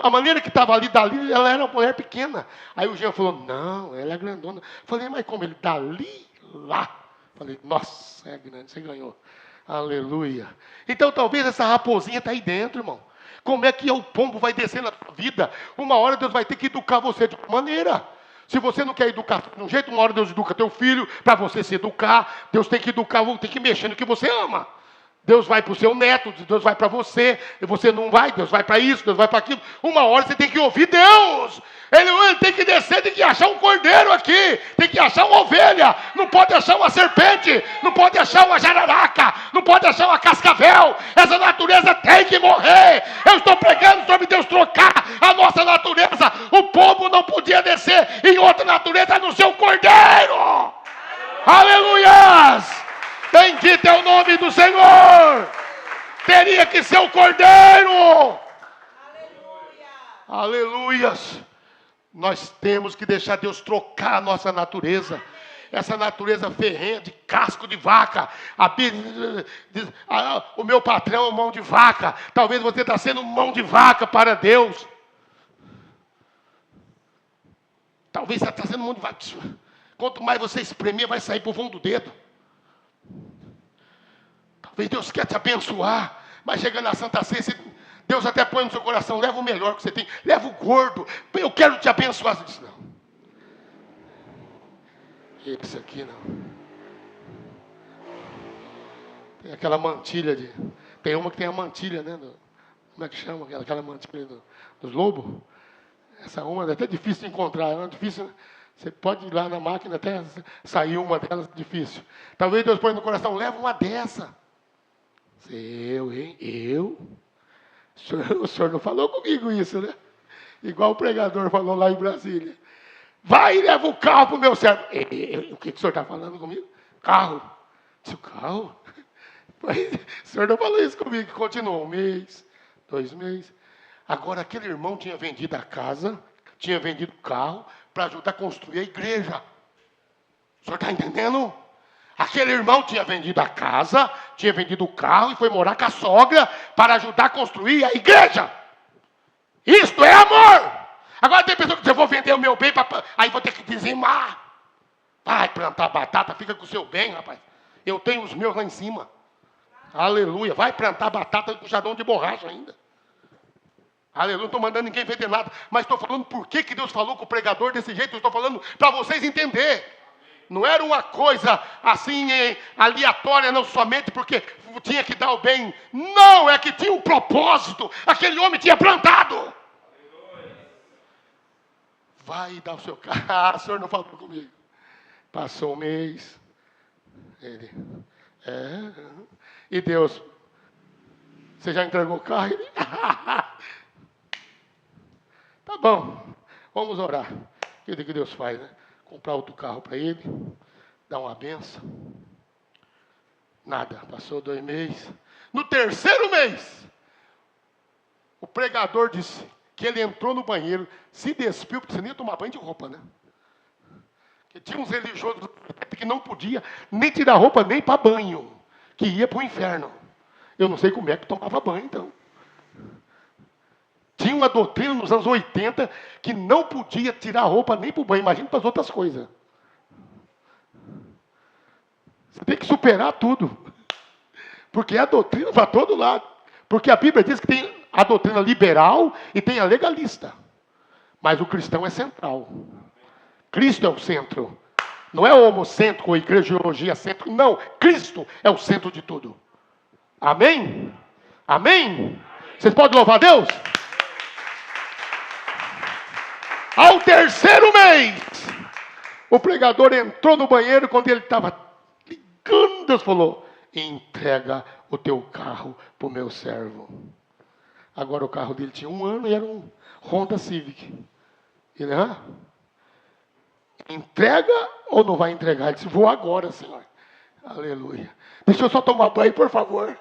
a maneira que estava ali, Dalila, ela era uma mulher pequena. Aí o Jean falou, não, ela é grandona. Falei, mas como ele? Dalila. Falei, nossa, é grande, você ganhou. Aleluia. Então talvez essa raposinha está aí dentro, irmão. Como é que o pombo vai descer na sua vida? Uma hora Deus vai ter que educar você de uma maneira. Se você não quer educar de um jeito, uma hora Deus educa teu filho para você se educar. Deus tem que educar, tem que mexer no que você ama. Deus vai para o seu neto, Deus vai para você, e você não vai, Deus vai para isso, Deus vai para aquilo. Uma hora você tem que ouvir Deus. Ele tem que descer, tem que achar um cordeiro aqui, tem que achar uma ovelha, não pode achar uma serpente, não pode achar uma jararaca, não pode achar uma cascavel. Essa natureza tem que morrer. Eu estou pregando sobre Deus trocar a nossa natureza. O povo não podia descer em outra natureza no seu cordeiro. Aleluias! Bendito é o nome do Senhor. Teria que ser o cordeiro. Aleluia. Aleluias. Nós temos que deixar Deus trocar a nossa natureza. Essa natureza ferrenha de casco de vaca. A Bíblia diz, o meu patrão é mão de vaca. Talvez você está sendo mão de vaca para Deus. Talvez você está sendo mão de vaca. Quanto mais você espremer, vai sair para o fundo do dedo. Talvez Deus quer te abençoar, mas chegando na Santa Ceia, Deus até põe no seu coração, leva o melhor que você tem, leva o gordo, eu quero te abençoar. Você diz, não, esse aqui não. Tem aquela mantilha, tem uma que tem a mantilha, né? Como é que chama? Aquela mantilha dos lobos. Essa uma é até difícil de encontrar, é difícil, né? Você pode ir lá na máquina até sair uma delas, difícil. Talvez Deus põe no coração, leva uma dessa. Eu, hein? Eu? O senhor não falou comigo isso, né? Igual o pregador falou lá em Brasília. Vai e leva o carro para o meu servo. O que o senhor está falando comigo? Carro. Disse, o carro? Mas, o senhor não falou isso comigo. Continuou 1 mês, 2 meses. Agora aquele irmão tinha vendido a casa, tinha vendido o carro para ajudar a construir a igreja. O senhor está entendendo? Aquele irmão tinha vendido a casa, tinha vendido o carro e foi morar com a sogra para ajudar a construir a igreja. Isto é amor. Agora tem pessoa que diz, eu vou vender o meu bem, aí vou ter que dizimar. Vai plantar batata, fica com o seu bem, rapaz. Eu tenho os meus lá em cima. Aleluia. Vai plantar batata com jadão de borracha ainda. Aleluia. Não estou mandando ninguém vender nada. Mas estou falando por que Deus falou com o pregador desse jeito. Eu estou falando para vocês entenderem. Não era uma coisa assim aleatória, não somente porque tinha que dar o bem. Não, é que tinha um propósito. Aquele homem tinha plantado. Vai dar o seu carro. Ah, o senhor não falou comigo. Passou 1 mês. Ele, E Deus, você já entregou o carro? Ele, tá bom, vamos orar. O que Deus faz, né? Comprar outro carro para ele, dar uma benção. Nada, passou 2 meses. No 3º mês, o pregador disse que ele entrou no banheiro, se despiu, porque você nem ia tomar banho de roupa, né? Porque tinha uns religiosos que não podia nem tirar roupa, nem para banho, que ia para o inferno. Eu não sei como é que tomava banho, então. Tinha uma doutrina nos anos 80 que não podia tirar roupa nem para o banho. Imagina para as outras coisas. Você tem que superar tudo. Porque é a doutrina para todo lado. Porque a Bíblia diz que tem a doutrina liberal e tem a legalista. Mas o cristão é central. Cristo é o centro. Não é homocêntrico ou eclesiologia cêntrico. Não, Cristo é o centro de tudo. Amém? Amém? Vocês podem louvar a Deus? Ao 3º mês, o pregador entrou no banheiro quando ele estava ligando. Deus falou, entrega o teu carro para o meu servo. Agora o carro dele tinha 1 ano e era um Honda Civic. Ele, entrega ou não vai entregar? Ele disse, vou agora, Senhor. Aleluia. Deixa eu só tomar banho, por favor.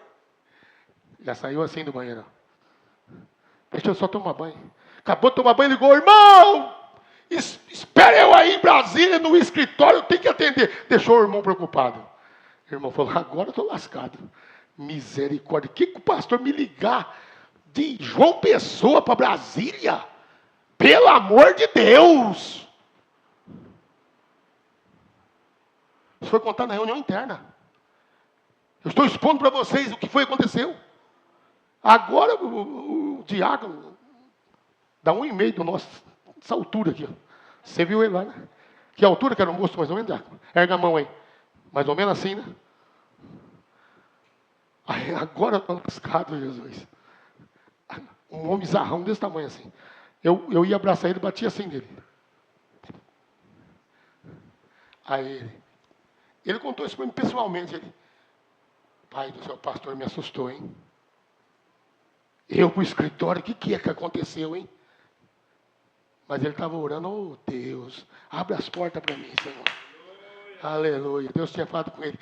Já saiu assim do banheiro. Deixa eu só tomar banho. Acabou de tomar banho e ligou, irmão, espera eu aí em Brasília, no escritório, eu tenho que atender. Deixou o irmão preocupado. O irmão falou, agora eu estou lascado. Misericórdia, que o pastor me ligar de João Pessoa para Brasília? Pelo amor de Deus. Isso foi contado na reunião interna. Eu estou expondo para vocês o que foi que aconteceu. Agora o diácono dá 1,5 do nosso, essa altura aqui. Ó. Você viu ele lá, né? Que altura que era o moço, mais ou menos, diácono? Erga a mão aí. Mais ou menos assim, né? Aí, agora eu estou lascado, Jesus. Um homem zarrão desse tamanho assim. Eu ia abraçar ele e batia assim nele. Aí ele contou isso para mim pessoalmente. Ele, pai do céu, pastor, me assustou, hein? Eu para o escritório, o que é que aconteceu, hein? Mas ele estava orando, oh Deus, abre as portas para mim, Senhor. Aleluia. Deus tinha falado com ele.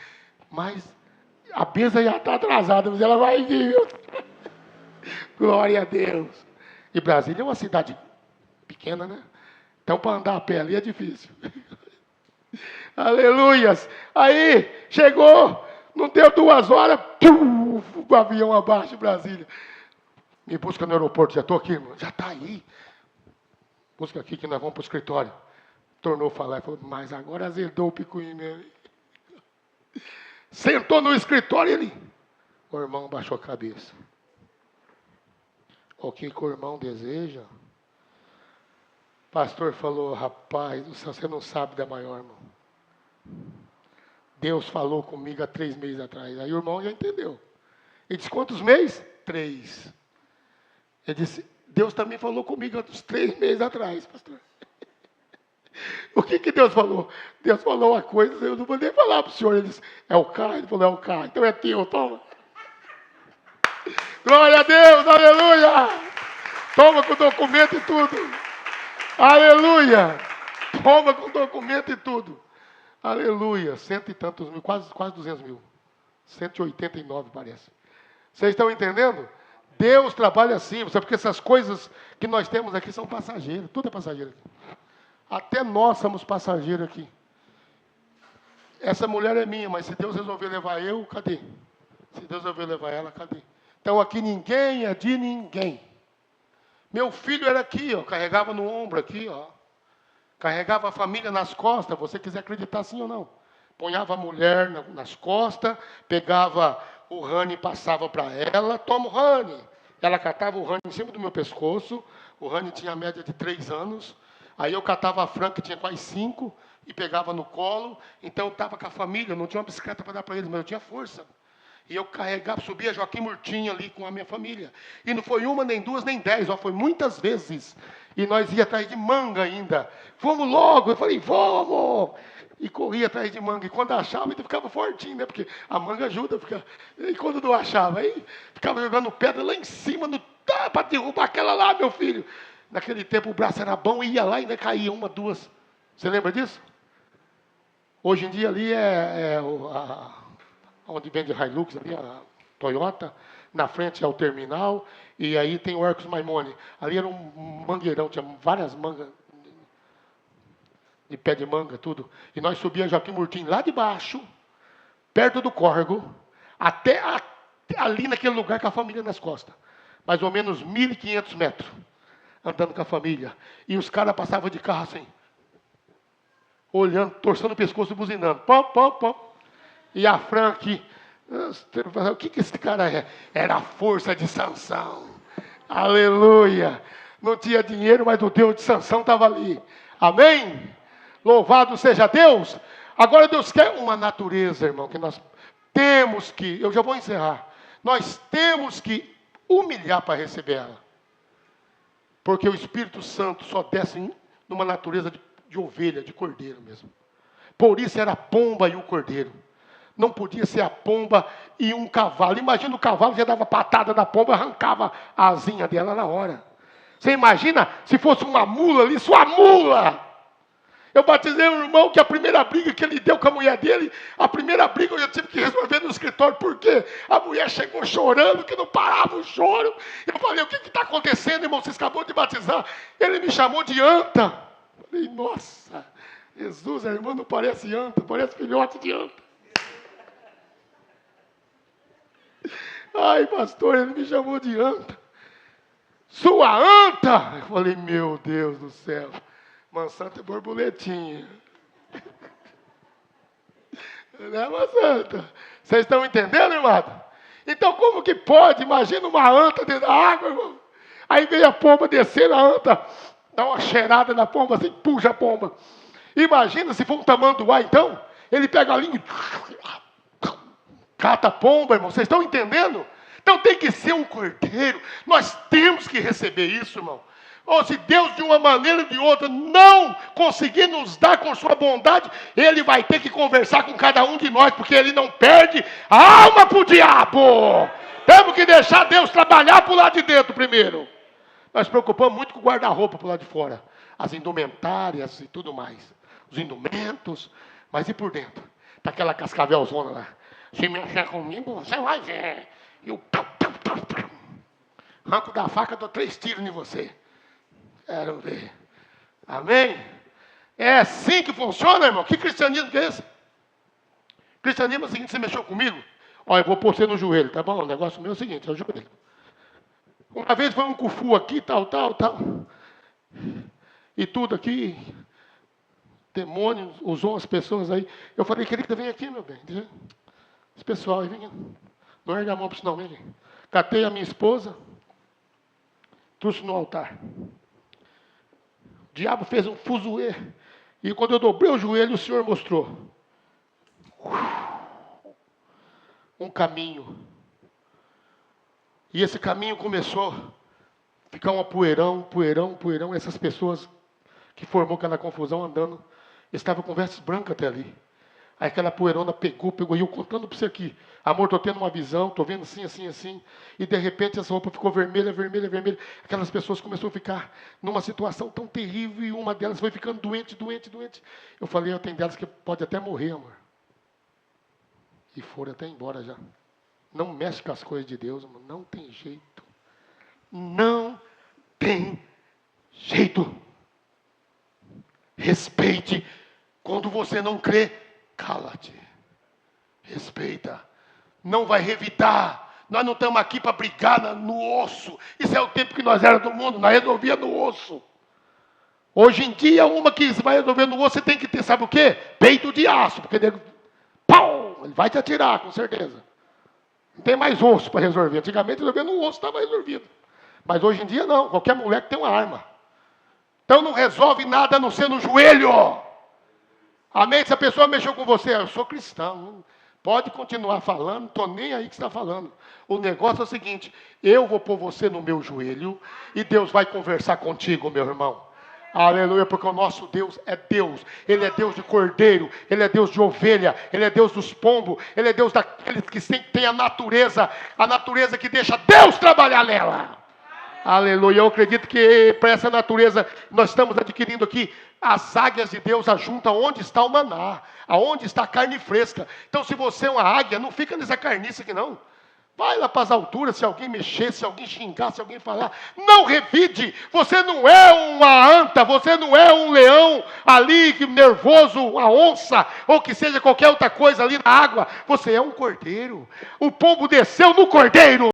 Mas a bênção já está atrasada, mas ela vai vir, viu? Glória a Deus. E Brasília é uma cidade pequena, né? Então para andar a pé ali é difícil. Aleluias. Aí, chegou, não deu 2 horas, o avião abaixo de Brasília. Me busca no aeroporto, já estou aqui, irmão. Já está aí. Busca aqui que nós vamos para o escritório. Tornou a falar e falou, mas agora azedou o picuinho mesmo. Sentou no escritório ele. O irmão baixou a cabeça. O que o irmão deseja? O pastor falou, rapaz, você não sabe da maior, irmão. Deus falou comigo há 3 meses atrás. Aí o irmão já entendeu. Ele disse, quantos meses? 3. Ele disse, Deus também falou comigo há uns 3 meses atrás, pastor. O que Deus falou? Deus falou uma coisa, eu não vou nem falar para o senhor. Ele disse, é o carro? Ele falou, é o carro. Então é teu, toma. Glória a Deus, aleluia. Toma com documento e tudo. Aleluia. Toma com documento e tudo. Aleluia. 100 e tantos mil, quase 200 mil. 189 parece. Vocês estão entendendo? Deus trabalha assim, sabe? Porque essas coisas que nós temos aqui são passageiras. Tudo é passageiro aqui. Até nós somos passageiros aqui. Essa mulher é minha, mas se Deus resolver levar eu, cadê? Se Deus resolver levar ela, cadê? Então aqui ninguém é de ninguém. Meu filho era aqui, ó, carregava no ombro aqui, ó. Carregava a família nas costas, você quiser acreditar sim ou não. Ponhava a mulher nas costas, pegava o Rani e passava para ela. Toma o Rani. Ela catava o Rani em cima do meu pescoço. O Rani tinha a média de 3 anos. Aí eu catava a Fran, que tinha quase 5, e pegava no colo. Então eu estava com a família, não tinha uma bicicleta para dar para eles, mas eu tinha força. E eu carregava, subia Joaquim Murtinho ali com a minha família. E não foi 1, nem 2, nem 10, ó, foi muitas vezes. E nós ia atrás de manga ainda. Vamos logo, eu falei, vamos! E corria atrás de manga. E quando achava, ainda ficava fortinho, né? Porque a manga ajuda. E quando não achava, aí ficava jogando pedra lá em cima, para derrubar aquela lá, meu filho. Naquele tempo o braço era bom, ia lá e ainda caía 1, 2. Você lembra disso? Hoje em dia ali onde vende Hilux, ali a Toyota, na frente é o terminal, e aí tem o Arcos Maimone. Ali era um mangueirão, tinha várias mangas, de pé de manga, tudo. E nós subíamos Joaquim Murtinho lá de baixo, perto do córrego, até ali naquele lugar com a família nas costas. Mais ou menos 1.500 metros, andando com a família. E os caras passavam de carro assim, olhando, torçando o pescoço e buzinando. Pom, pom, pom. E a Fran aqui, o que esse cara é? Era a força de Sansão. Aleluia. Não tinha dinheiro, mas o Deus de Sansão estava ali. Amém? Louvado seja Deus. Agora Deus quer uma natureza, irmão, que nós temos que, eu já vou encerrar, nós temos que humilhar para receber ela. Porque o Espírito Santo só desce numa natureza de ovelha, de cordeiro mesmo. Por isso era a pomba e o cordeiro. Não podia ser a pomba e um cavalo. Imagina o cavalo, já dava patada na pomba, arrancava a asinha dela na hora. Você imagina se fosse uma mula ali, sua mula! Eu batizei um irmão que a primeira briga que ele deu com a mulher dele, a primeira briga eu tive que resolver no escritório, porque a mulher chegou chorando, que não parava o choro. Eu falei, o que está acontecendo, irmão? Vocês acabou de batizar. Ele me chamou de anta. Eu falei, nossa, Jesus, a irmã não parece anta, parece filhote de anta. Ai, pastor, ele me chamou de anta. Sua anta! Eu falei, meu Deus do céu. Mansanta é borboletinha. Não é Mansanta. Vocês estão entendendo, irmão? Então, como que pode? Imagina uma anta dentro da água, irmão. Aí vem a pomba descendo, a anta dá uma cheirada na pomba, assim, puxa a pomba. Imagina se for um tamanduá, então, ele pega a língua Cata pomba, irmão, vocês estão entendendo? Então tem que ser um cordeiro. Nós temos que receber isso, irmão. Ou se Deus de uma maneira ou de outra não conseguir nos dar com sua bondade, Ele vai ter que conversar com cada um de nós, porque Ele não perde a alma para o diabo. Temos que deixar Deus trabalhar para o lado de dentro primeiro. Nós nos preocupamos muito com o guarda-roupa para o lado de fora. As indumentárias e tudo mais. Os indumentos. Mas e por dentro? Está aquela cascavelzona lá. Se mexer comigo, você vai ver. E o arranco da faca, dou 3 tiros em você. Quero ver. Amém? É assim que funciona, irmão? Que cristianismo que é esse? Cristianismo é o seguinte, você mexeu comigo? Olha, eu vou pôr você no joelho, tá bom? O negócio meu é o seguinte, é o joelho. Uma vez foi um cufu aqui, tal. E tudo aqui. Demônio usou as pessoas aí. Eu falei, querida, vem aqui, meu bem. Esse pessoal aí, vem aqui. Não erga a mão para isso não, vem aqui. Catei a minha esposa, trouxe no altar. O diabo fez um fuzuê. E quando eu dobrei o joelho, o Senhor mostrou um caminho. E esse caminho começou a ficar um poeirão. Essas pessoas que formou aquela confusão andando, estavam com vestes brancas até ali. Aí aquela poeirona pegou, e eu contando para você aqui. Amor, estou tendo uma visão, estou vendo assim. E de repente essa roupa ficou vermelha. Aquelas pessoas começaram a ficar numa situação tão terrível e uma delas foi ficando doente. Eu falei, tem delas que pode até morrer, amor. E foram até embora já. Não mexe com as coisas de Deus, amor. Não tem jeito. Não tem jeito. Respeite. Quando você não crê, cala-te. Respeita. Não vai revidar. Nós não estamos aqui para brigar no osso. Isso é o tempo que nós éramos do mundo. Nós resolvia no osso. Hoje em dia, uma que vai resolver no osso, você tem que ter, sabe o quê? Peito de aço. Porque ele, pau, ele vai te atirar, com certeza. Não tem mais osso para resolver. Antigamente, resolver no osso estava resolvido. Mas hoje em dia, não. Qualquer mulher que tem uma arma. Então, não resolve nada a não ser no joelho. Amém? Se a pessoa mexeu com você, eu sou cristão. Pode continuar falando, não estou nem aí que você está falando. O negócio é o seguinte, eu vou pôr você no meu joelho e Deus vai conversar contigo, meu irmão. Aleluia, porque o nosso Deus é Deus. Ele é Deus de cordeiro, Ele é Deus de ovelha, Ele é Deus dos pombos, Ele é Deus daqueles que tem a natureza que deixa Deus trabalhar nela. Aleluia, eu acredito que para essa natureza nós estamos adquirindo aqui. As águias de Deus ajuntam onde está o maná, aonde está a carne fresca. Então se você é uma águia, não fica nessa carniça aqui não. Vai lá para as alturas, se alguém mexer, se alguém xingar, se alguém falar. Não revide, você não é uma anta, você não é um leão ali nervoso, uma onça, ou que seja qualquer outra coisa ali na água. Você é um cordeiro. O pombo desceu no cordeiro.